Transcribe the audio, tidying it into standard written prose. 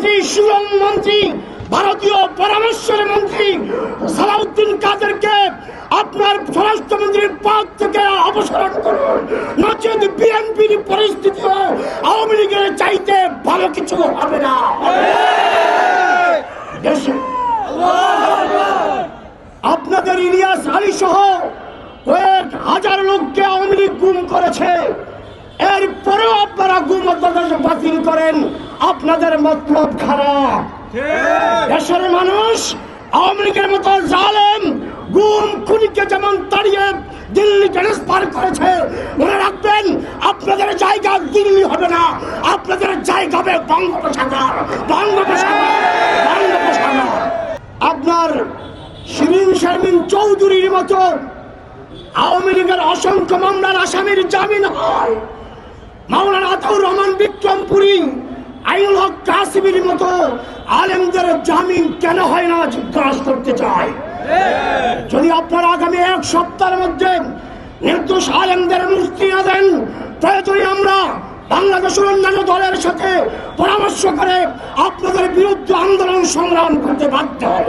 মন্ত্রী, শ্রম মন্ত্রী, ভারতীয় পরামর্শের মন্ত্রী সালাউদ্দিন কাদেরকে আপনার স্বরাষ্ট্রমন্ত্রীর পদ থেকে অপসারণ করুন, নচেত বিএনপির পরিস্থিতিও আওয়ামী লীগের চাইতে ভালো কিছু হবে না। আপনাদের ইলিয়াস আলী সহ কয়েক হাজার লোককে আওয়ামী লীগ গুম করেছে, এরপরেও আপনারা গুম বাতিল করেন। আপনাদের মতলব খারাপ। দেশের মানুষ আওয়ামী লীগের মতো জালেম গুম খুনিকে যেমন তাড়িয়ে দিল্লি ট্রান্সফার করেছে, মনে রাখবেন আপনাদের জায়গা দিল্লি হবে না, আপনাদের জায়গা হবে বঙ্গোপসাগর। আপনার শিরিন শারমিন চৌধুরীর মতো আওয়ামী লীগের অসংখ্য মামলার আসামির জামিন হয়। মাওলানা আতাউর রহমান বিক্রমপুরী, আইনুল হক কাসিমের মতো আলেমদের জামিন কেন হয় না জিজ্ঞাসা করতে চাই। যদি আপনারা আগামী এক সপ্তাহের মধ্যে নির্দোষ আলেমদের মুক্তি না দেন, প্রয়োজনে আমরা বাংলাদেশের অন্যান্য দলের সাথে পরামর্শ করে আপনাদের বিরুদ্ধে আন্দোলন সংগ্রাম করতে বাধ্য হব।